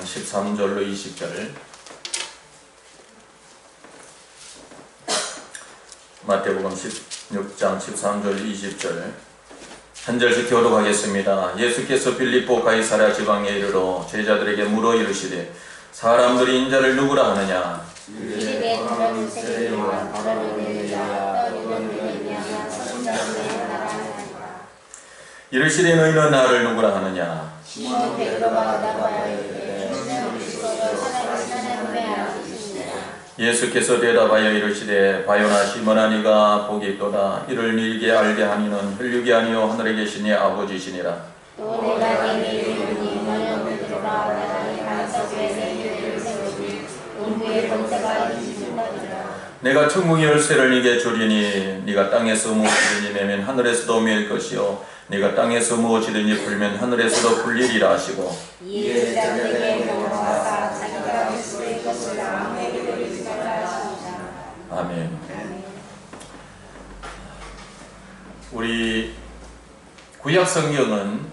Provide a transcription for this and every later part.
13절로 20절, 마태복음 16장 13절 20절 한 절씩 교독하겠습니다. 예수께서 빌립보 가이사랴 지방에 이르러 제자들에게 물어 이르시되 사람들이 인자를 누구라 하느냐? 이르시되 너희는 나를 누구라 하느냐? 예수께서 대답하여 이르시되 바요나 시몬아 네가 복이 있도다. 이를 네게 알게 하니는 혈육이 아니요 하늘에 계신 네 아버지시니라. 또 내가 네게 이르노니 너는 베드로라. 내가 네 반석에 내 이름을 세우리. 문무의 권세가 이르시리라. 내가 천국의 열쇠를 네게 주리니 네가 땅에서 무엇이든지 내면 하늘에서도 매일 것이요 네가 땅에서 무엇이든지 풀면 하늘에서도 풀리리라 하시고 이에 제자들에게 명령하사 자기가 그리스도의 것을 아무에게 드리지 말라 하시니라. 아멘. 우리 구약 성경은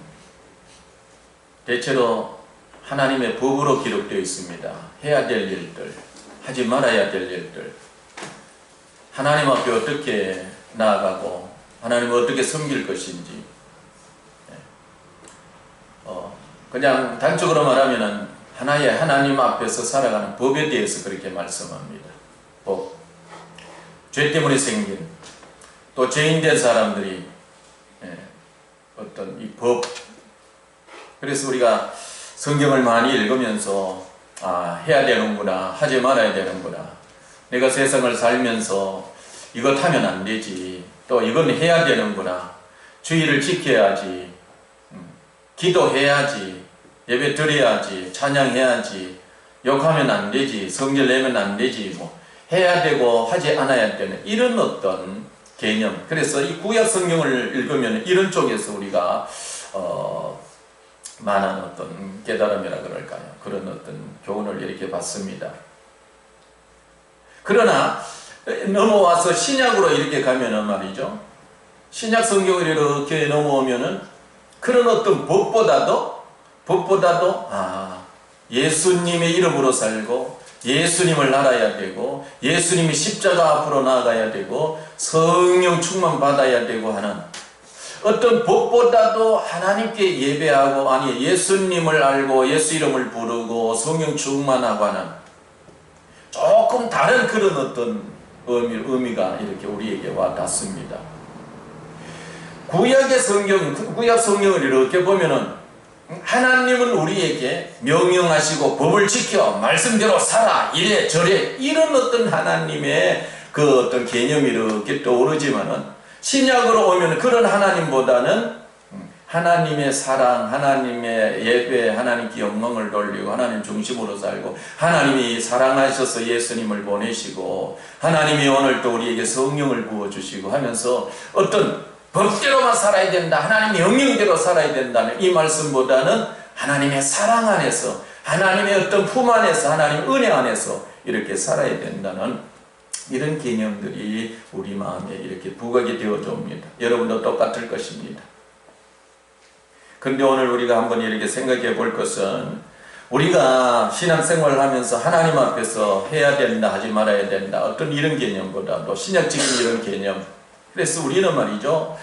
대체로 하나님의 법으로 기록되어 있습니다. 해야 될 일들, 하지 말아야 될 일들, 하나님 앞에 어떻게 나아가고 하나님을 어떻게 섬길 것인지, 그냥 단적으로 말하면 하나의 하나님 앞에서 살아가는 법에 대해서 그렇게 말씀합니다. 법, 죄 때문에 생긴 또 죄인된 사람들이 어떤 이 법, 그래서 우리가 성경을 많이 읽으면서 해야 되는구나, 하지 말아야 되는구나, 내가 세상을 살면서 이것 하면 안 되지, 또 이건 해야 되는구나, 주의를 지켜야지, 기도해야지, 예배 드려야지, 찬양해야지, 욕하면 안 되지, 성질 내면 안 되지, 뭐 해야 되고 하지 않아야 되는 이런 어떤 개념. 그래서 이 구약 성경을 읽으면 이런 쪽에서 우리가 많은 어떤 깨달음이라 그럴까요? 그런 어떤 교훈을 이렇게 받습니다. 그러나 넘어와서 신약으로 이렇게 가면은 말이죠, 신약 성경을 이렇게 넘어오면은 그런 어떤 법보다도 예수님의 이름으로 살고 예수님을 알아야 되고 예수님이 십자가 앞으로 나아가야 되고 성령 충만 받아야 되고 하는 어떤 법보다도 하나님께 예배하고 예수님을 알고 예수 이름을 부르고 성령 충만하고 하는 조금 다른 그런 어떤 의미가 이렇게 우리에게 와 닿습니다. 구약 성경을 이렇게 보면은 하나님은 우리에게 명령하시고 법을 지켜 말씀대로 살아 이래 저래 이런 어떤 하나님의 그 어떤 개념이 이렇게 떠오르지만은 신약으로 오면 그런 하나님보다는 하나님의 사랑, 하나님의 예배, 하나님께 영광을 돌리고 하나님 중심으로 살고 하나님이 사랑하셔서 예수님을 보내시고 하나님이 오늘 또 우리에게 성령을 부어주시고 하면서 어떤 법대로만 살아야 된다, 하나님의 명령대로 살아야 된다는 이 말씀보다는 하나님의 사랑 안에서, 하나님의 어떤 품 안에서, 하나님의 은혜 안에서 이렇게 살아야 된다는 이런 개념들이 우리 마음에 이렇게 부각이 되어져 옵니다. 여러분도 똑같을 것입니다. 그런데 오늘 우리가 한번 이렇게 생각해 볼 것은 우리가 신앙생활을 하면서 하나님 앞에서 해야 된다, 하지 말아야 된다, 어떤 이런 개념보다도 신약적인 이런 개념. 그래서 우리는 말이죠,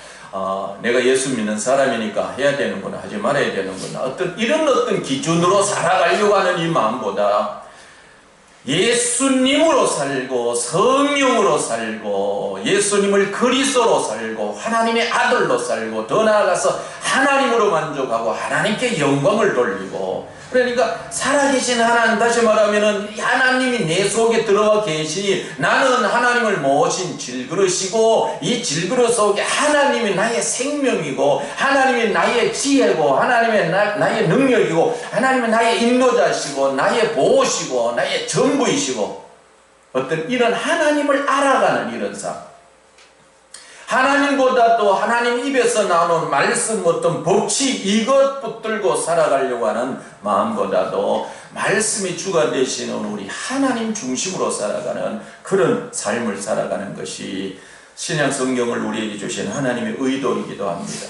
내가 예수 믿는 사람이니까 해야 되는구나, 하지 말아야 되는구나, 이런 어떤 기준으로 살아가려고 하는 이 마음보다 예수님으로 살고 성령으로 살고 예수님을 그리스도로 살고 하나님의 아들로 살고 더 나아가서 하나님으로 만족하고 하나님께 영광을 돌리고, 그러니까 살아계신 하나님, 다시 말하면 하나님이 내 속에 들어와 계시니 나는 하나님을 모신 질그릇이고 이 질그릇 속에 하나님이 나의 생명이고 하나님이 나의 지혜고 하나님이 나의 능력이고 하나님이 나의 인도자시고 나의 보호시고 나의 전부이시고 어떤 이런 하나님을 알아가는 이런 삶, 하나님보다도 하나님 입에서 나오는 말씀, 어떤 법칙 이것 붙들고 살아가려고 하는 마음보다도 말씀이 주가 되시는 우리 하나님 중심으로 살아가는 그런 삶을 살아가는 것이 신약 성경을 우리에게 주신 하나님의 의도이기도 합니다.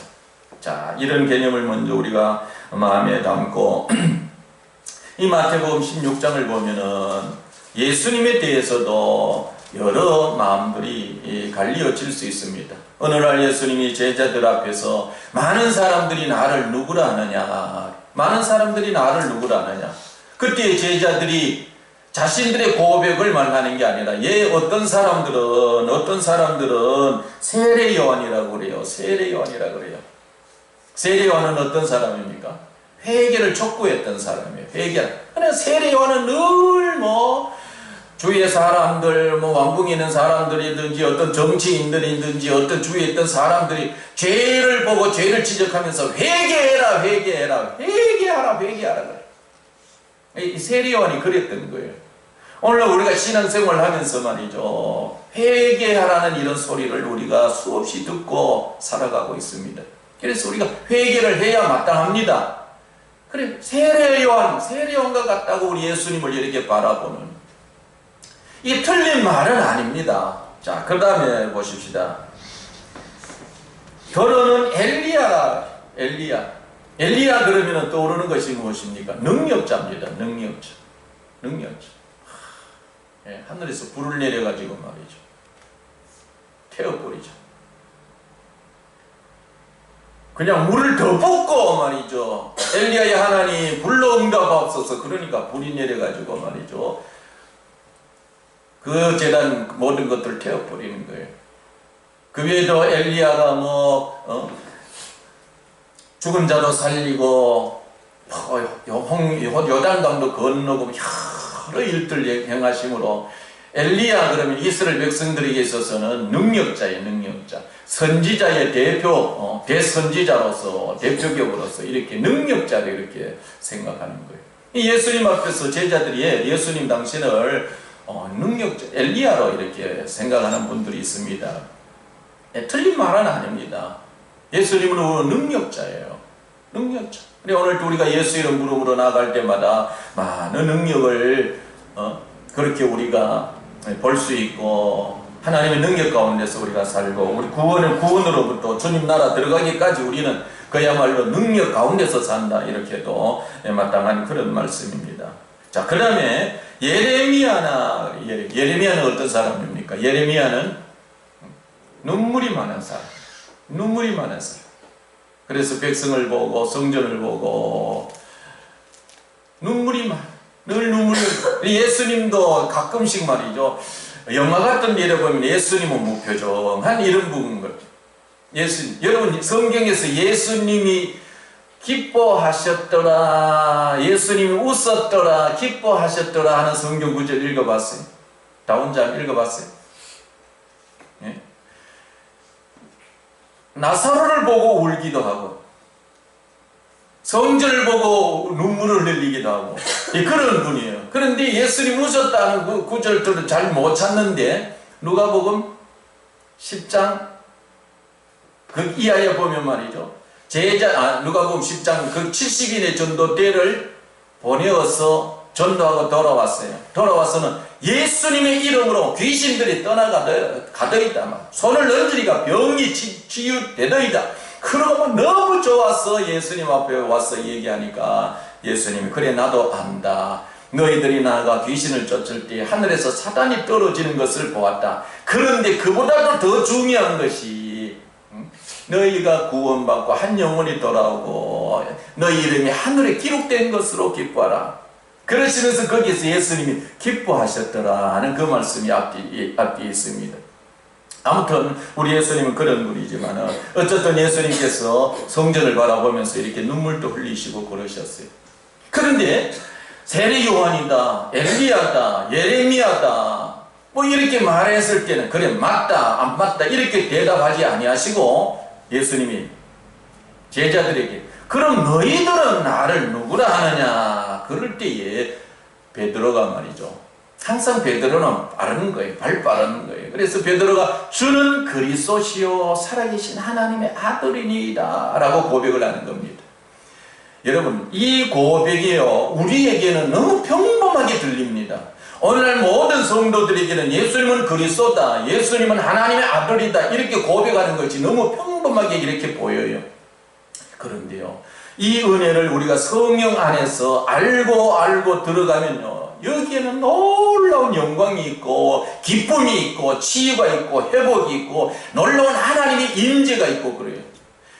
자, 이런 개념을 먼저 우리가 마음에 담고 이 마태복음 16장을 보면은 예수님에 대해서도 여러 마음들이 갈리어질 수 있습니다. 어느 날 예수님이 제자들 앞에서 많은 사람들이 나를 누구라 하느냐, 많은 사람들이 나를 누구라 하느냐. 그때 제자들이 자신들의 고백을 말하는 게 아니라 어떤 사람들은 세례 요한이라고 그래요. 세례 요한이라고 그래요. 세례 요한은 어떤 사람입니까? 회개를 촉구했던 사람이에요. 회개. 그냥 세례 요한은 늘 주위의 사람들, 왕궁에 있는 사람들이든지 어떤 정치인들이든지 어떤 주위에 있던 사람들이 죄를 보고 죄를 지적하면서 회개해라, 회개해라, 회개하라, 회개하라. 이 세례 요한이 그랬던 거예요. 오늘 우리가 신앙생활을 하면서 말이죠, 회개하라는 이런 소리를 우리가 수없이 듣고 살아가고 있습니다. 그래서 우리가 회개를 해야 마땅합니다. 그래, 세례 요한과 같다고 우리 예수님을 이렇게 바라보는, 이게 틀린 말은 아닙니다. 자, 그 다음에 보십시다. 결혼은 엘리야 그러면 떠오르는 것이 무엇입니까? 능력자입니다. 능력자. 하늘에서 불을 내려가지고 말이죠, 태워버리죠. 그냥 물을 더 붓고 말이죠, 엘리야의 하나님 불로 응답하옵소서. 그러니까 불이 내려가지고 말이죠, 그 재단 모든 것들을 태워버리는 거예요. 그 외에도 엘리야가 죽은 자도 살리고 요단강도 건너고 여러 일들 행하심으로 엘리야 그러면 이스라엘 백성들에게 있어서는 능력자예요. 능력자. 선지자의 대선지자로서 대표격으로서 이렇게 능력자를 이렇게 생각하는 거예요. 예수님 앞에서 제자들이 예수님 당신을 능력자, 엘리야로 이렇게 생각하는 분들이 있습니다. 틀린 말은 아닙니다. 예수님은 능력자예요. 능력자. 그래, 오늘 우리가 예수 이름 부름으로 나갈 때마다 많은 능력을 그렇게 우리가 볼 수 있고, 하나님의 능력 가운데서 우리가 살고, 우리 구원으로부터 주님 나라 들어가기까지 우리는 그야말로 능력 가운데서 산다, 이렇게도 마땅한 그런 말씀입니다. 자, 그 다음에 예레미야는 어떤 사람입니까? 예레미야는 눈물이 많은 사람. 그래서 백성을 보고 성전을 보고 늘 눈물이. 예수님도 가끔씩 말이죠, 영화 같은 예를 보면 예수님은 무표정한 이런 부분. 여러분 성경에서 예수님이 기뻐하셨더라, 예수님이 웃었더라, 기뻐하셨더라 하는 성경 구절 읽어봤어요? 다 혼자 읽어봤어요? 예? 나사로를 보고 울기도 하고, 성전을 보고 눈물을 흘리기도 하고, 그런 분이에요. 그런데 예수님 웃었다는 그 구절들을 잘 못 찾는데, 누가복음 10장 그 이하에 보면 말이죠, 누가복음 10장 그 70인의 전도대를 보내어서 전도하고 돌아와서는 예수님의 이름으로 귀신들이 떠나가더이다. 손을 얹으니까 병이 치유되더이다. 그러고 너무 좋아서 예수님 앞에 와서 얘기하니까 예수님이, 그래 나도 안다. 너희들이 나아가 귀신을 쫓을 때 하늘에서 사단이 떨어지는 것을 보았다. 그런데 그보다도 더 중요한 것이 너희가 구원받고 한 영혼이 돌아오고 너희 이름이 하늘에 기록된 것으로 기뻐하라. 그러시면서 거기에서 예수님이 기뻐하셨더라 하는 그 말씀이 앞뒤에 있습니다. 아무튼 우리 예수님은 그런 분이지만 어쨌든 예수님께서 성전을 바라보면서 이렇게 눈물도 흘리시고 그러셨어요. 그런데 세례 요한이다, 엘리야다, 예레미야다 이렇게 말했을 때는 그래 맞다 안 맞다 이렇게 대답하지 아니하시고 예수님이 제자들에게 그럼 너희들은 나를 누구라 하느냐, 그럴 때에 베드로가 말이죠, 항상 베드로는 빠른 거예요. 발 빠른 거예요. 그래서 베드로가 주는 그리스도시요 살아계신 하나님의 아들이니이다 라고 고백을 하는 겁니다. 여러분 이 고백이요 우리에게는 너무 평범하게 들립니다. 오늘날 모든 성도들에게는 예수님은 그리스도다, 예수님은 하나님의 아들이다 이렇게 고백하는 것이 너무 평범하게 이렇게 보여요. 그런데요 이 은혜를 우리가 성령 안에서 알고 들어가면요, 여기에는 놀라운 영광이 있고 기쁨이 있고 치유가 있고 회복이 있고 놀라운 하나님의 임재가 있고 그래요.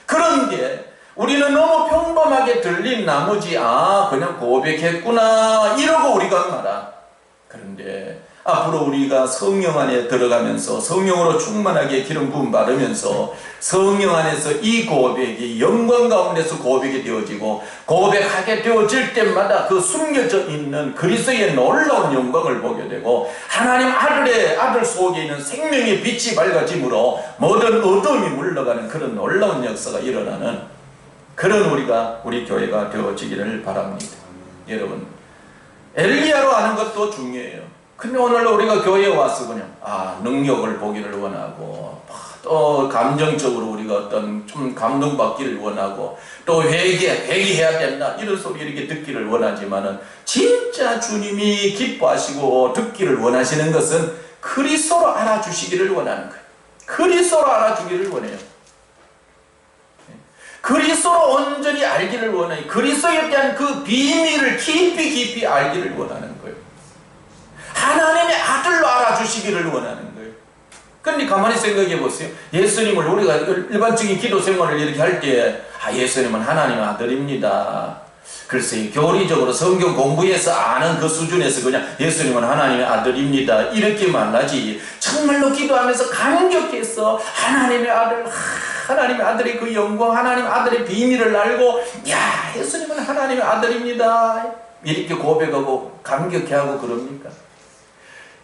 그런데 우리는 너무 평범하게 들린 나머지 그냥 고백했구나 이러고 우리가 말아. 그런데 앞으로 우리가 성령 안에 들어가면서 성령으로 충만하게 기름 부음 받으면서 성령 안에서 이 고백이 영광 가운데서 고백이 되어지고 고백하게 되어질 때마다 그 숨겨져 있는 그리스도의 놀라운 영광을 보게 되고 하나님 아들 속에 있는 생명의 빛이 밝아짐으로 모든 어둠이 물러가는 그런 놀라운 역사가 일어나는 그런 우리 교회가 되어지기를 바랍니다. 여러분, 엘리야로 하는 것도 중요해요. 근데 오늘 우리가 교회에 와서 그냥 능력을 보기를 원하고 또 감정적으로 우리가 어떤 좀 감동받기를 원하고 또 회개해야 된다 이런 소리 이렇게 듣기를 원하지만은 진짜 주님이 기뻐하시고 듣기를 원하시는 것은 그리스도로 알아주시기를 원하는 거예요. 그리스도로 알아주기를 원해요. 그리스도로 온전히 알기를 원해요. 그리스도에 대한 그 비밀을 깊이 알기를 원하는 거예요. 하나님의 아들로 알아주시기를 원하는 거예요. 그런데 가만히 생각해 보세요. 예수님을 우리가 일반적인 기도 생활을 이렇게 할 때 예수님은 하나님의 아들입니다. 글쎄 교리적으로 성경 공부해서 아는 그 수준에서 그냥 예수님은 하나님의 아들입니다 이렇게만 하지, 정말로 기도하면서 감격해서 하나님의 아들의 그 영광, 하나님의 아들의 비밀을 알고 예수님은 하나님의 아들입니다 이렇게 고백하고 감격해하고 그럽니까?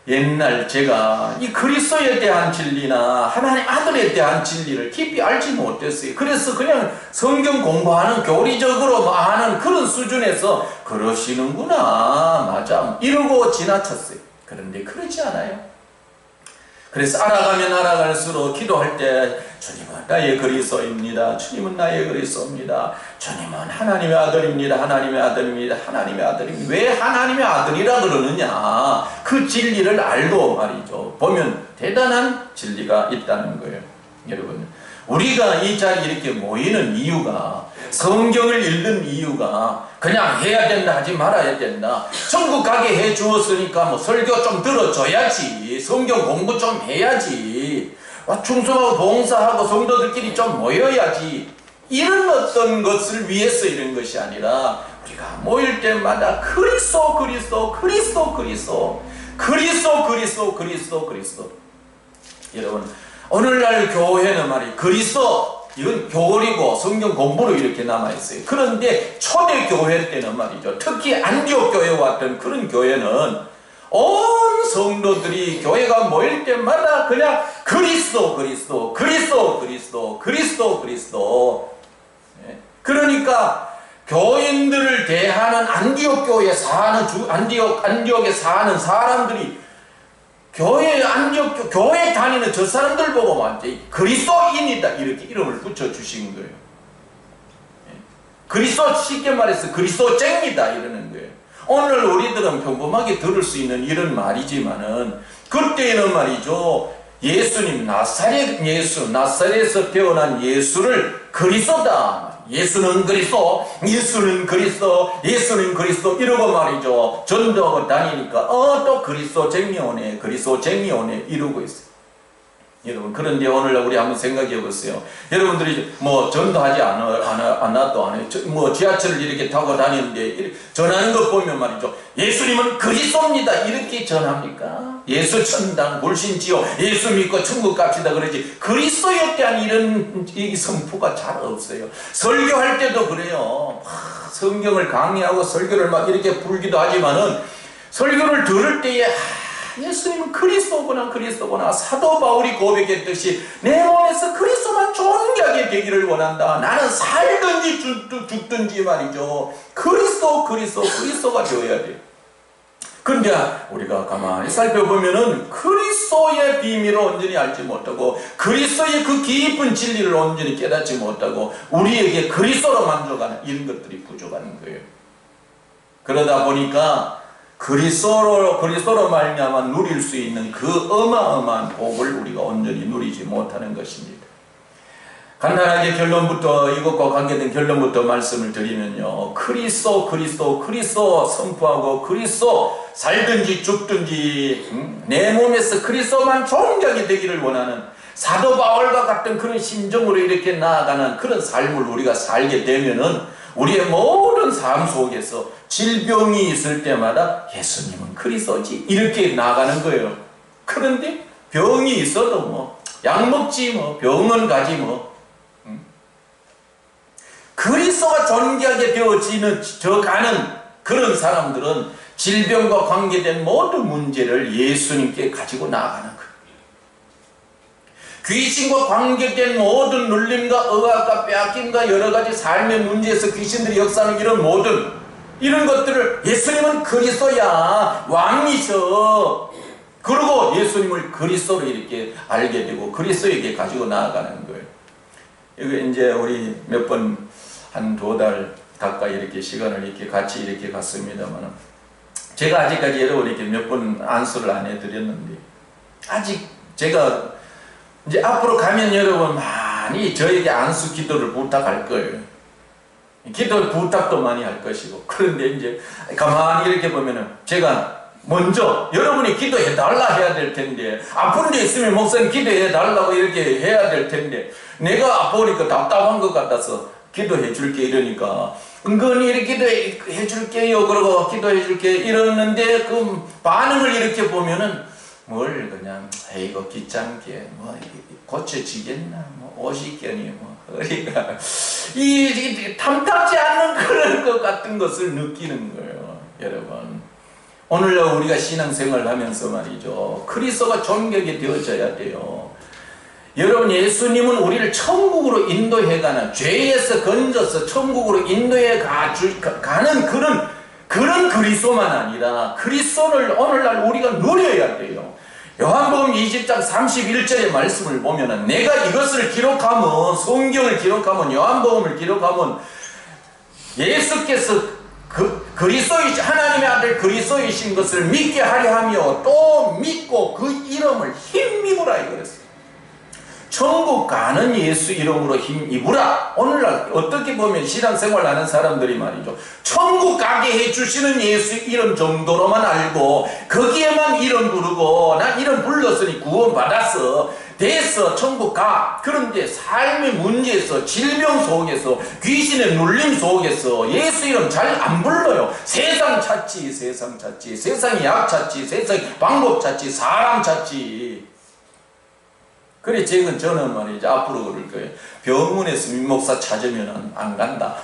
옛날 제가 이 그리스도에 대한 진리나 하나님 아들에 대한 진리를 깊이 알지 못했어요. 그래서 그냥 성경 공부하는 교리적으로 아는 그런 수준에서 그러시는구나 맞아 이러고 지나쳤어요. 그런데 그렇지 않아요. 그래서 알아가면 알아갈수록 기도할 때 주님은 나의 그리스도입니다. 주님은 나의 그리스도입니다. 주님은 하나님의 아들입니다. 하나님의 아들입니다. 하나님의 아들입니다. 왜 하나님의 아들이라 그러느냐, 그 진리를 알고 말이죠. 보면 대단한 진리가 있다는 거예요. 여러분, 우리가 이 자리에 이렇게 모이는 이유가, 성경을 읽는 이유가 그냥 해야 된다 하지 말아야 된다, 천국 가게 해 주었으니까 설교 좀 들어줘야지, 성경 공부 좀 해야지, 충성하고 봉사하고 성도들끼리 좀 모여야지, 이런 어떤 것을 위해서 이런 것이 아니라 우리가 모일 때마다 그리스도 여러분, 오늘날 교회는 말이 그리스도, 이건 교리고 성경 공부로 이렇게 남아있어요. 그런데 초대 교회 때는 말이죠, 특히 안디옥 교회와 같은 그런 교회는 온 성도들이 교회가 모일 때마다 그냥 그리스도. 그러니까 교인들을 대하는 안디옥 교회에 사는 안디옥에 사는 사람들이 교회 다니는 저 사람들 보고 완전히 그리스도인이다 이렇게 이름을 붙여주신 거예요. 그리스도, 쉽게 말해서 그리스도쟁이다 이러는 거예요. 오늘 우리들은 평범하게 들을 수 있는 이런 말이지만은 그때는 말이죠, 예수님 나사렛에서 태어난 예수를 그리스도다, 예수는 그리스도 이러고 말이죠, 전도하고 다니니까 또 그리스도쟁이 오네 이러고 있어요. 여러분, 그런데 오늘 우리 한번 생각해 보세요. 여러분들이 전도하지 않아도 안 해요. 지하철을 이렇게 타고 다니는데 전하는 것 보면 말이죠, 예수님은 그리스도입니다 이렇게 전합니까? 예수 천당 불신지요, 예수 믿고 천국 갑시다 그러지, 그리스도에 대한 이런 이 선포가 잘 없어요. 설교할 때도 그래요. 성경을 강의하고 설교를 막 이렇게 부르기도 하지만은 설교를 들을 때에 예수님은 그리스도구나. 사도 바울이 고백했듯이 내 몸에서 그리스도만 존귀하게 되기를 원한다. 나는 살든지 죽든지 말이죠, 그리스도가 되어야 돼요. 그런데 우리가 가만히 살펴보면은 그리스도의 비밀을 온전히 알지 못하고 그리스도의 그 깊은 진리를 온전히 깨닫지 못하고 우리에게 그리스도로 만족하는 이런 것들이 부족한 거예요. 그러다 보니까 그리스도로 말미암아 누릴 수 있는 그 어마어마한 복을 우리가 온전히 누리지 못하는 것입니다. 간단하게 결론부터, 이것과 관계된 결론부터 말씀을 드리면요, 그리스도 선포하고 그리스도 살든지 죽든지 내 몸에서 그리스도만 존귀하게 되기를 원하는 사도 바울과 같은 그런 심정으로 이렇게 나아가는 그런 삶을 우리가 살게 되면은 우리의 모든 삶 속에서 질병이 있을 때마다 예수님은 그리스도지 이렇게 나아가는 거예요. 그런데 병이 있어도 뭐 약 먹지 뭐 병원 가지 뭐 그리스도가 존귀하게 되어가는 그런 사람들은 질병과 관계된 모든 문제를 예수님께 가지고 나아가는 거예요. 귀신과 관계된 모든 눌림과 억압과 빼앗김과 여러가지 삶의 문제에서 귀신들이 역사하는 이런 모든 이런 것들을 예수님은 그리스도야 왕이셔. 그리고 예수님을 그리스도로 이렇게 알게 되고 그리스도에게 가지고 나아가는 거예요. 이거 이제 우리 몇 번 한 2달 가까이 이렇게 시간을 이렇게 같이 이렇게 갔습니다만 제가 아직까지 여러분에게 몇 번 안수를 안 해드렸는데 아직 제가 이제 앞으로 가면 여러분 많이 저에게 안수 기도를 부탁할 거예요. 기도 부탁도 많이 할 것이고 그런데 이제 가만히 이렇게 보면은 제가 먼저 여러분이 기도해 달라 해야 될 텐데 아픈 데 있으면 목사님 기도해 달라고 이렇게 해야 될 텐데 내가 아프니까 답답한 것 같아서 기도해 줄게 이러니까 은근히 이렇게 기도해 줄게요 그러고 기도해 줄게 이러는데 그 반응을 이렇게 보면은 뭘 그냥 에이고 귀찮게 뭐 고쳐지겠나 뭐 오십견이 뭐 그러니까 이 탐탁지 않는 그런 것 같은 것을 느끼는 거예요. 여러분 오늘날 우리가 신앙생활을 하면서 말이죠 그리스도가 존귀하게 되어져야 돼요. 여러분 예수님은 우리를 천국으로 인도해가는 죄에서 건져서 천국으로 인도해 가는 그런 그리스도만 아니라 그리스도를 오늘날 우리가 누려야 돼요. 요한복음 20장 31절의 말씀을 보면은 내가 이것을 기록하면 성경을 기록하면 요한복음을 기록하면 예수께서 그리스도이신 하나님의 아들 그리스도이신 것을 믿게 하려 하며 또 믿고 그 이름을 힘입으라 이거였어요. 천국 가는 예수 이름으로 힘입으라. 오늘날 어떻게 보면 신앙생활 하는 사람들이 말이죠 천국 가게 해주시는 예수 이름 정도로만 알고 거기에만 이름 부르고 나 이름 불렀으니 구원 받았어 됐어 천국 가. 그런데 삶의 문제에서 질병 속에서 귀신의 눌림 속에서 예수 이름 잘 안 불러요. 세상 찾지 세상의 약 찾지 세상의 방법 찾지 사람 찾지. 그래 저는 말이죠 앞으로 그럴 거예요. 병원에서 민목사 찾으면 안 간다.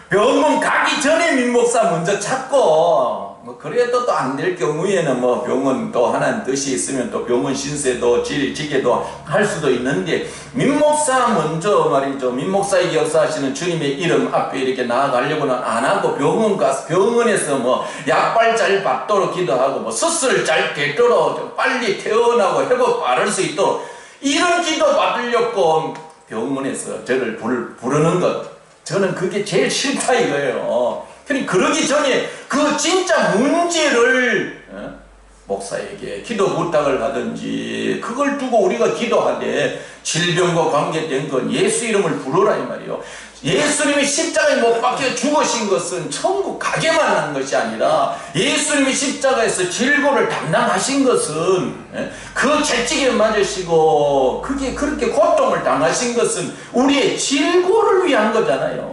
병원 가기 전에 민목사 먼저 찾고 뭐 그래도 또 안 될 경우에는 뭐 병원 또 하나님 뜻이 있으면 또 병원 신세도 지게도 할 수도 있는데 민목사 먼저 말이죠 민목사에게 역사하시는 주님의 이름 앞에 이렇게 나아가려고는 안 하고 병원 가서 병원에서 뭐 약발 잘 받도록 기도하고 뭐 수술 잘 되도록 빨리 퇴원하고 회복 빠를 수 있도록 이런 기도 받으려고 병원에서 저를 부르는 것 저는 그게 제일 싫다 이거예요. 그러기 전에 그 진짜 문제를 목사에게 기도 부탁을 하든지 그걸 두고 우리가 기도하되 질병과 관계된 건 예수 이름을 부르라 이 말이에요. 예수님이 십자가에 못 박혀 죽으신 것은 천국 가게만 한 것이 아니라 예수님이 십자가에서 질고를 담당하신 것은 그 채찍에 맞으시고 그게 그렇게 고통을 당하신 것은 우리의 질고를 위한 거잖아요.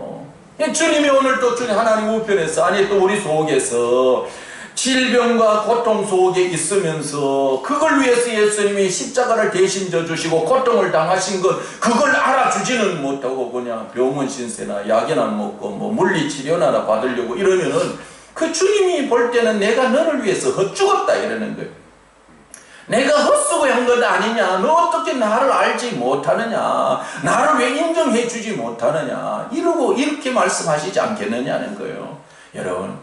주님이 오늘 또 주님 하나님 우편에서 아니 또 우리 속에서 질병과 고통 속에 있으면서 그걸 위해서 예수님이 십자가를 대신 져주시고 고통을 당하신 것 그걸 알아주지는 못하고 그냥 병원 신세나 약이나 먹고 뭐 물리치료나 받으려고 이러면은 그 주님이 볼 때는 내가 너를 위해서 헛죽었다 이러는 거예요. 내가 헛수고 한 것 아니냐 너 어떻게 나를 알지 못하느냐 나를 왜 인정해 주지 못하느냐 이러고 이렇게 말씀하시지 않겠느냐는 거예요. 여러분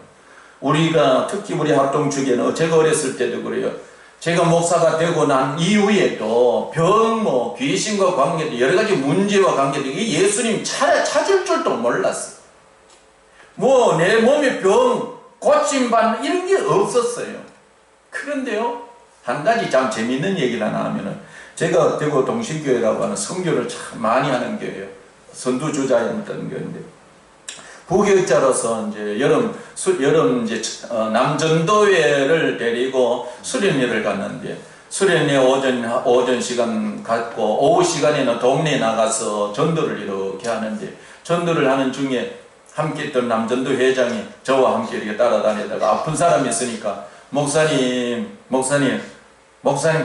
우리가 특히 우리 합동축에는 제가 어렸을 때도 그래요. 제가 목사가 되고 난 이후에도 병, 뭐 귀신과 관계도 여러가지 문제와 관계도 예수님 찾을 줄도 몰랐어요. 뭐 내 몸에 병, 고침받는 이런 게 없었어요. 그런데요 한 가지 참 재밌는 얘기를 하나 하면은 제가 대구 동신교회라고 하는 선교를 참 많이 하는 교회예요. 선두주자였던 교회인데, 부교육자로서 이제 여름 이제 남전도회를 데리고 수련회를 갔는데, 수련회 오전 시간 갔고, 오후 시간에는 동네에 나가서 전도를 이렇게 하는데, 전도를 하는 중에 함께 있던 남전도 회장이 저와 함께 이렇게 따라다니다가 아픈 사람이 있으니까, 목사님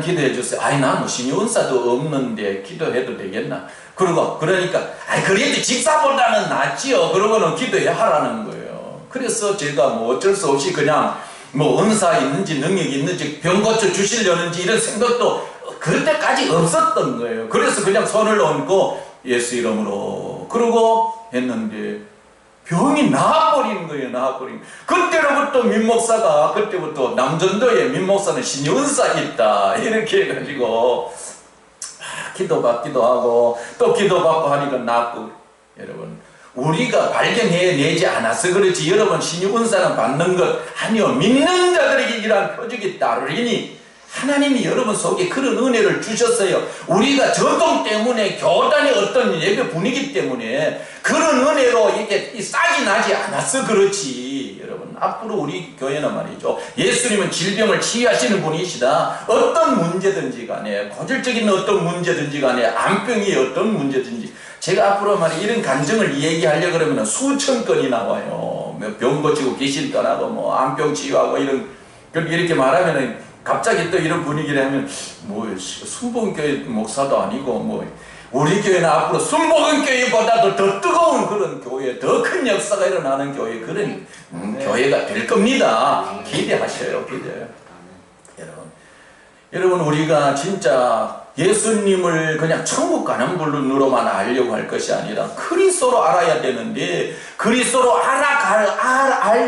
기도해 주세요. 아이, 나 뭐 신유은사도 없는데 기도해도 되겠나? 그러니까 그래도 집사보다는 낫지요. 그러고는 기도해 하라는 거예요. 그래서 제가 뭐 어쩔 수 없이 그냥 뭐 은사 있는지 능력이 있는지 병 고쳐 주시려는지 이런 생각도 그때까지 없었던 거예요. 그래서 그냥 손을 얹고 예수 이름으로 그러고 했는데 병이 나아버리는 거예요. 나아버리는. 그때로부터 민목사가, 그때부터 남전도에 민목사는 신유은사 있다 이렇게 해가지고 기도받기도 하고 또 기도받고 하니까 낫고. 여러분, 우리가 발견해내지 않아서 그렇지, 여러분, 신유은사는 받는 것 아니요, 믿는 자들에게 이러한 표적이 따르리니 하나님이 여러분 속에 그런 은혜를 주셨어요. 우리가 전통 때문에, 교단의 어떤 예배 분위기 때문에 그런 은혜로 이렇게 싹이 나지 않아서 그렇지. 여러분, 앞으로 우리 교회는 말이죠, 예수님은 질병을 치유하시는 분이시다. 어떤 문제든지 간에, 고질적인 어떤 문제든지 간에, 암병이 어떤 문제든지, 제가 앞으로 말이 이런 간증을 얘기하려고 그러면 수천 건이 나와요. 병 고치고 귀신 떠나고 뭐 암병 치유하고 이렇게 말하면은 갑자기 또 이런 분위기를 하면 뭐 순복음교회 목사도 아니고 뭐 우리 교회는 앞으로 순복음교회보다도 더 뜨거운 그런 교회, 더 큰 역사가 일어나는 교회, 그런 교회가 될 겁니다. 기대하셔요. 기대해요. 여러분, 우리가 진짜 예수님을 그냥 천국 가는 분으로만 알려고 할 것이 아니라 그리스도로 알아야 되는데, 그리스도로 알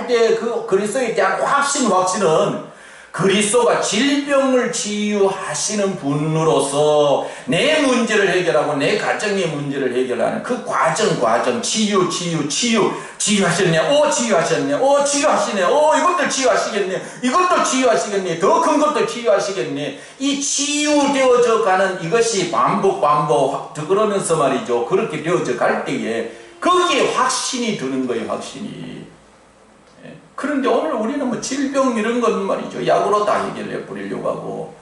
때 그 그리스도에 대한 확신은 그리스도가 질병을 치유하시는 분으로서 내 문제를 해결하고 내 가정의 문제를 해결하는 그 과정, 치유하셨네, 치유하셨네, 치유하시네, 이것도 치유하시겠네, 이것도 치유하시겠네, 더 큰 것도 치유하시겠네. 이 치유되어져 가는 이것이 반복 그러면서 말이죠, 그렇게 되어져 갈 때에 거기에 확신이 드는 거예요. 확신이. 그런데 오늘 우리는 뭐 질병 이런 건 말이죠, 약으로 다 해결해 버리려고 하고,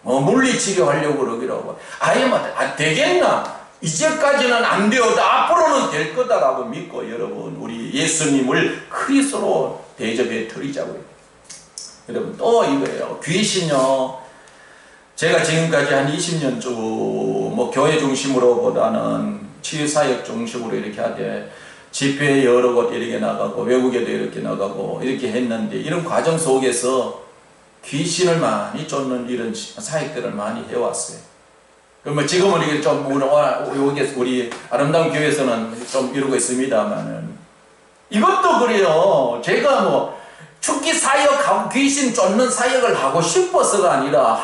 물리치료하려고 그러기로 하고, 아예 되겠나? 이제까지는 안 되어도 앞으로는 될 거다라고 믿고, 여러분, 우리 예수님을 그리스도로 대접해 드리자고요. 여러분, 또 이거예요. 귀신요, 제가 지금까지 한 20년 쭉 뭐 교회 중심으로보다는 치유사역 중심으로 이렇게 하되, 집회에 여러 곳 이렇게 나가고 외국에도 이렇게 나가고 이렇게 했는데, 이런 과정 속에서 귀신을 많이 쫓는 이런 사역들을 많이 해왔어요. 그럼 지금은 이게 좀 우리 아름다운 교회에서는 좀 이러고 있습니다만은, 이것도 그래요. 제가 뭐 축기 사역하고 귀신 쫓는 사역을 하고 싶어서가 아니라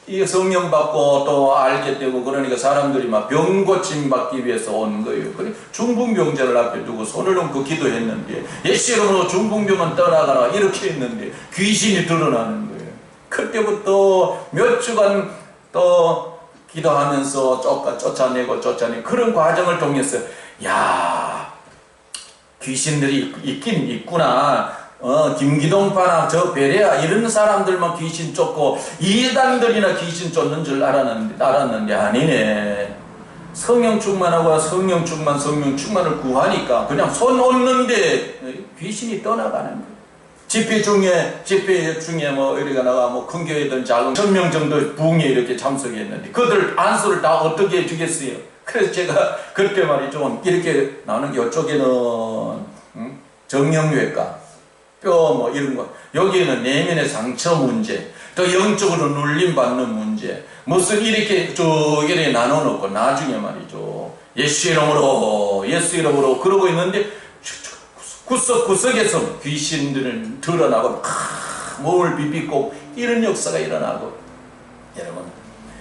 이 성령 받고 또 알게 되고 그러니까 사람들이 막 병 고침 받기 위해서 온 거예요. 그래 중풍병자를 앞에 두고 손을 얹고 기도했는데, 예수 이름으로 중풍병은 떠나가라 이렇게 했는데 귀신이 드러나는 거예요. 그때부터 몇 주간 또 기도하면서 쫓아내고 그런 과정을 통해서, 야, 귀신들이 있긴 있구나. 김기동파나 저 베레아 이런 사람들만 귀신 쫓고 이단들이나 귀신 쫓는 줄 알았는데 아니네. 성령 충만하고 성령 충만을 구하니까 그냥 손 얹는데 귀신이 떠나가는 거예요. 집회 중에 뭐 이렇게 나가 뭐 큰 교회든 작은 1000명 정도 부흥에 이렇게 참석했는데 그들 안수를 다 어떻게 해주겠어요? 그래서 제가 그때 말이죠, 이렇게 나오는 게 이쪽에는 정형외과, 뼈 뭐 이런 거, 여기에는 내면의 상처 문제, 또 영적으로 눌림받는 문제, 무슨 이렇게 쭉 이렇게 나눠놓고 나중에 말이죠, 예수 이름으로 그러고 있는데 구석구석에서 귀신들은 드러나고 몸을 비비고 이런 역사가 일어나고. 여러분,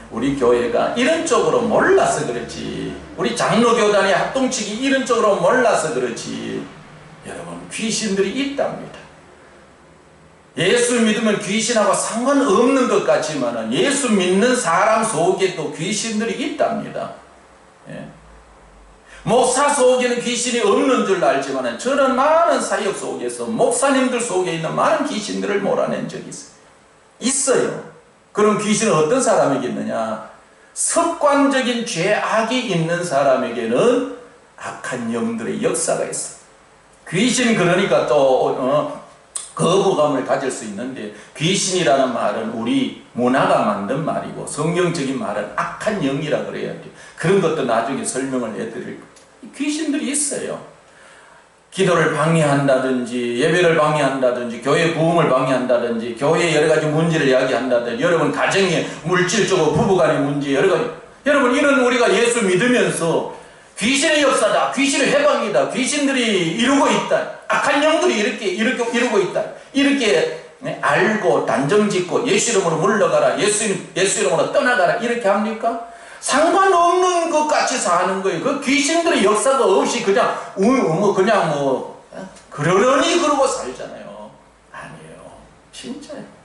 우리 교회가 이런 쪽으로 몰라서 그렇지, 우리 장로교단의 합동측이 이런 쪽으로 몰라서 그렇지, 여러분, 귀신들이 있답니다. 예수 믿으면 귀신하고 상관없는 것 같지만은 예수 믿는 사람 속에 또 귀신들이 있답니다. 예. 목사 속에는 귀신이 없는 줄 알지만은 저는 많은 사역 속에서 목사님들 속에 있는 많은 귀신들을 몰아낸 적이 있어요. 그럼 귀신은 어떤 사람에게 있느냐? 습관적인 죄악이 있는 사람에게는 악한 영들의 역사가 있어요. 귀신 그러니까 또 거부감을 가질 수 있는데, 귀신이라는 말은 우리 문화가 만든 말이고 성경적인 말은 악한 영이라 그래야 돼요. 그런 것도 나중에 설명을 해드릴 거예요. 귀신들이 있어요. 기도를 방해한다든지 예배를 방해한다든지 교회 부흥을 방해한다든지 교회에 여러가지 문제를 이야기한다든지 여러분 가정에 물질적으로 부부간의 문제 여러가지, 여러분 이런 우리가 예수 믿으면서 귀신의 역사다, 귀신의 해방이다, 귀신들이 이루고 있다, 악한 영들이 이렇게 이루고 있다, 이렇게 알고 단정짓고 예수 이름으로 물러가라, 예수 이름으로 떠나가라 이렇게 합니까? 상관없는 것 같이 사는 거예요. 그 귀신들의 역사가 없이 그냥 그러려니 그러고 살잖아요. 아니에요. 진짜요.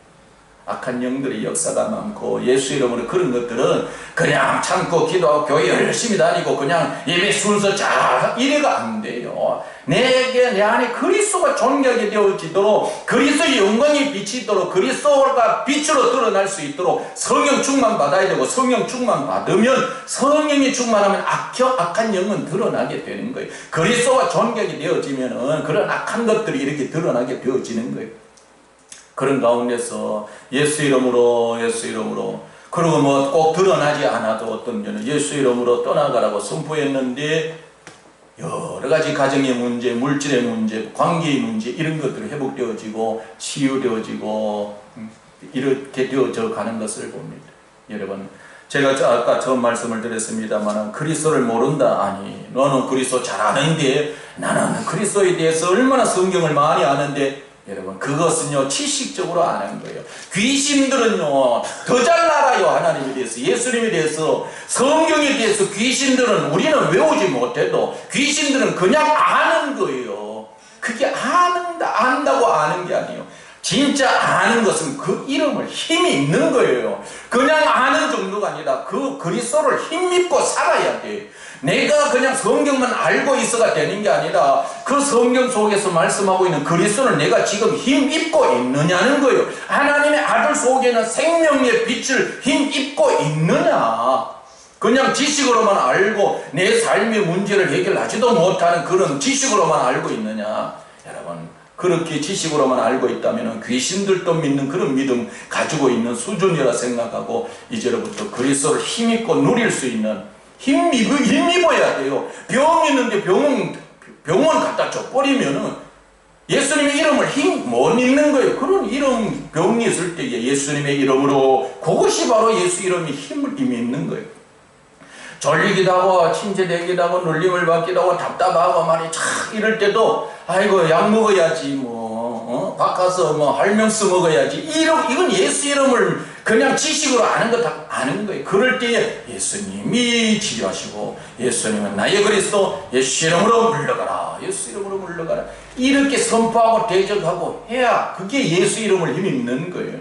악한 영들의 역사가 많고 예수 이름으로 그런 것들은 그냥 참고 기도하고 교회 열심히 다니고 그냥 예배 순서 잘 이래가 안 돼요. 내 안에 그리스도가 존귀하게 되어지도록 그리스도의 영광이 비치도록 그리스도가 빛으로 드러날 수 있도록 성령 충만 받아야 되고, 성령 충만 받으면 성령이 충만하면 악한 영은 드러나게 되는 거예요. 그리스도가 존귀하게 되어지면은 그런 악한 것들이 이렇게 드러나게 되어지는 거예요. 그런 가운데서 예수 이름으로 그리고 뭐 꼭 드러나지 않아도 어떤 때는 예수 이름으로 떠나가라고 선포했는데 여러 가지 가정의 문제, 물질의 문제, 관계의 문제 이런 것들이 회복되어지고 치유되어지고 이렇게 되어져 가는 것을 봅니다. 여러분, 제가 아까 처음 말씀을 드렸습니다만 그리스도를 모른다. 아니, 너는 그리스도 잘 아는데 나는 그리스도에 대해서 얼마나 성경을 많이 아는데, 여러분 그것은요 지식적으로 아는 거예요. 귀신들은요 더 잘 알아요. 하나님에 대해서, 예수님에 대해서, 성경에 대해서. 귀신들은 우리는 외우지 못해도 귀신들은 그냥 아는 거예요. 그게 안다고 아는 게 아니에요. 진짜 아는 것은 그 이름을 힘이 있는 거예요. 그냥 아는 정도가 아니라 그 그리스도를 힘입고 살아야 돼. 내가 그냥 성경만 알고 있어가 되는 게 아니라 그 성경 속에서 말씀하고 있는 그리스도를 내가 지금 힘입고 있느냐는 거예요. 하나님의 아들 속에는 생명의 빛을 힘입고 있느냐. 그냥 지식으로만 알고 내 삶의 문제를 해결하지도 못하는 그런 지식으로만 알고 있느냐. 여러분, 그렇게 지식으로만 알고 있다면 귀신들도 믿는 그런 믿음 가지고 있는 수준이라 생각하고 이제로부터 그리스도를 힘입고 누릴 수 있는 힘입어야 돼요. 병 있는데 병원 갖다 줘버리면은 예수님의 이름을 못 입는 거예요. 그런 이름 병이 있을 때에 예수님의 이름으로, 그것이 바로 예수 이름이 힘을 입는 거예요. 졸리기도 하고 침체되기도 하고 눌림을 받기도 하고 답답하고 말이 참 이럴 때도 아이고 약 먹어야지 바꿔서 할명수 먹어야지 이건 예수 이름을 그냥 지식으로 아는 거 다 아는 거예요. 그럴 때에 예수님이 치료하시고 예수님은 나의 그리스도, 예수 이름으로 물러가라, 예수 이름으로 물러가라 이렇게 선포하고 대적하고 해야 그게 예수 이름을 힘입는 거예요.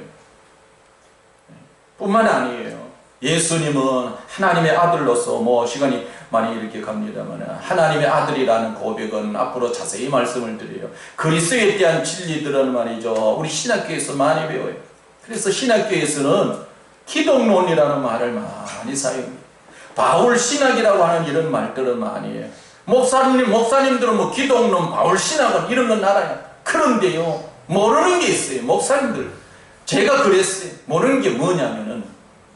뿐만 아니에요. 예수님은 하나님의 아들로서 시간이 많이 이렇게 갑니다만 하나님의 아들이라는 고백은 앞으로 자세히 말씀을 드려요. 그리스도에 대한 진리들은 말이죠 우리 신학교에서 많이 배워요. 그래서 신학교에서는 기독론이라는 말을 많이 사용해요. 바울 신학이라고 하는 이런 말들은 많이 해요. 목사님들은 기독론, 바울 신학은 이런 건 알아요. 그런데요 모르는 게 있어요. 목사님들, 제가 그랬어요. 모르는 게 뭐냐면은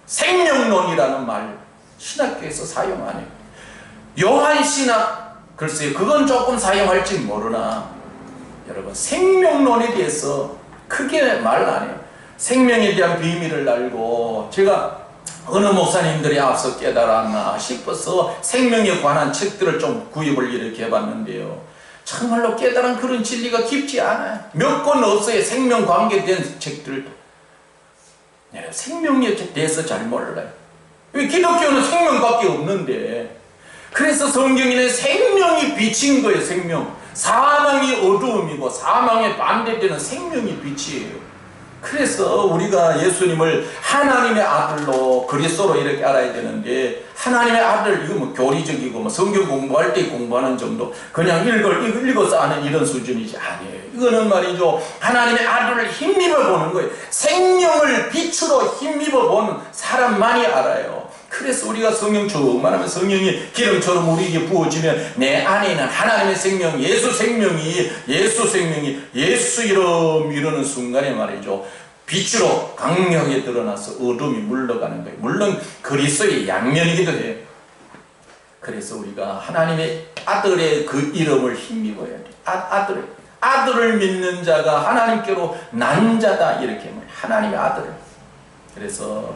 생명론이라는 말 신학교에서 사용 안 해요. 요한신학, 글쎄요 그건 조금 사용할지 모르나 여러분 생명론에 대해서 크게 말 안 해요. 생명에 대한 비밀을 알고 제가 어느 목사님들이 앞서 깨달았나 싶어서 생명에 관한 책들을 좀 구입을 이렇게 해봤는데요 정말로 깨달은 그런 진리가 깊지 않아요. 몇 권 없어요. 생명 관계된 책들. 생명에 대해서 잘 몰라요. 왜 기독교는 생명밖에 없는데. 그래서 성경에는 생명이 빛인 거예요. 생명. 사망이 어두움이고 사망의 반대되는 생명이 빛이에요. 그래서 우리가 예수님을 하나님의 아들로 그리스도로 이렇게 알아야 되는데, 하나님의 아들, 이거 뭐 교리적이고 뭐 성경 공부할 때 공부하는 정도, 그냥 읽어서 아는 이런 수준이지 아니에요. 이거는 말이죠, 하나님의 아들을 힘입어 보는 거예요. 생명을 빛으로 힘입어 본 사람만이 알아요. 그래서 우리가 성령 충만하면 성령이 기름처럼 우리에게 부어지면 내 안에 있는 하나님의 생명, 예수 생명이 예수 이름 이루는 순간에 말이죠, 빛으로 강력하게 드러나서 어둠이 물러가는 거예요. 물론 그리스도의 양면이기도 해요. 그래서 우리가 하나님의 아들의 그 이름을 힘입어야 돼요. 아들을 믿는 자가 하나님께로 난 자다, 이렇게 말해요. 하나님의 아들. 그래서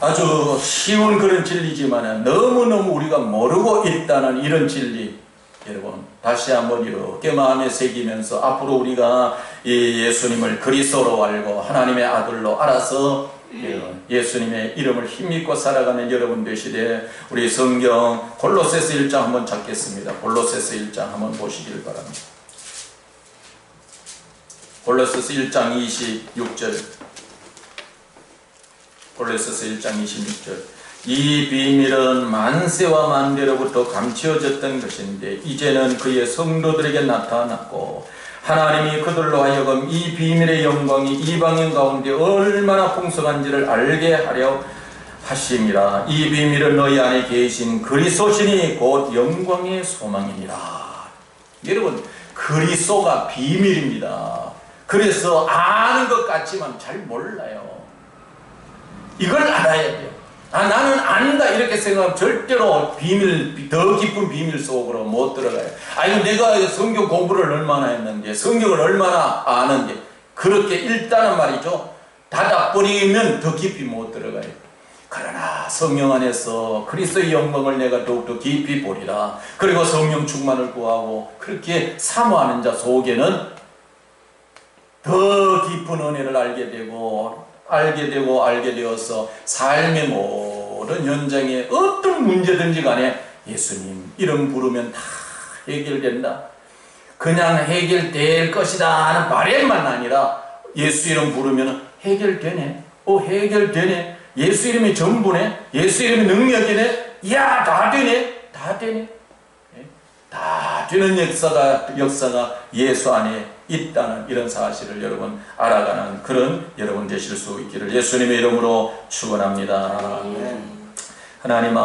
아주 쉬운 그런 진리지만 너무너무 우리가 모르고 있다는 이런 진리, 여러분 다시 한번 이렇게 마음에 새기면서 앞으로 우리가 이 예수님을 그리스도로 알고 하나님의 아들로 알아서 예수님의 이름을 힘입고 살아가는 여러분 되시되, 우리 성경 골로새서 1장 한번 찾겠습니다. 골로새서 1장 한번 보시기를 바랍니다. 골로새서 1장 26절. 골로새서 1장 26절. 이 비밀은 만세와 만대로부터 감추어졌던 것인데 이제는 그의 성도들에게 나타났고, 하나님이 그들로 하여금 이 비밀의 영광이 이방인 가운데 얼마나 풍성한지를 알게 하려 하심이라. 이 비밀은 너희 안에 계신 그리스도시니 곧 영광의 소망이니라. 여러분, 그리스도가 비밀입니다. 그래서 아는 것 같지만 잘 몰라요. 이걸 알아야 돼요. 나는 안다 이렇게 생각하면 절대로 더 깊은 비밀 속으로 못 들어가요. 아니, 내가 성경 공부를 얼마나 했는데, 성경을 얼마나 아는데, 그렇게 일단은 말이죠, 닫아버리면 더 깊이 못 들어가요. 그러나 성령 안에서 그리스도의 영광을 내가 더욱더 깊이 보리라. 그리고 성령 충만을 구하고 그렇게 사모하는 자 속에는 더 깊은 은혜를 알게 되어서 삶의 모든 현장에 어떤 문제든지 간에 예수님 이름 부르면 다 해결된다. 그냥 해결될 것이다 하는 바람만 아니라 예수 이름 부르면 해결되네. 해결되네. 예수 이름이 전부네. 예수 이름이 능력이네. 이야, 다 되네. 다 되네. 다 되는 역사가 예수 안에 있다는 이런 사실을 여러분 알아가는 그런 여러분 되실 수 있기를 예수님의 이름으로 축원합니다. 하나님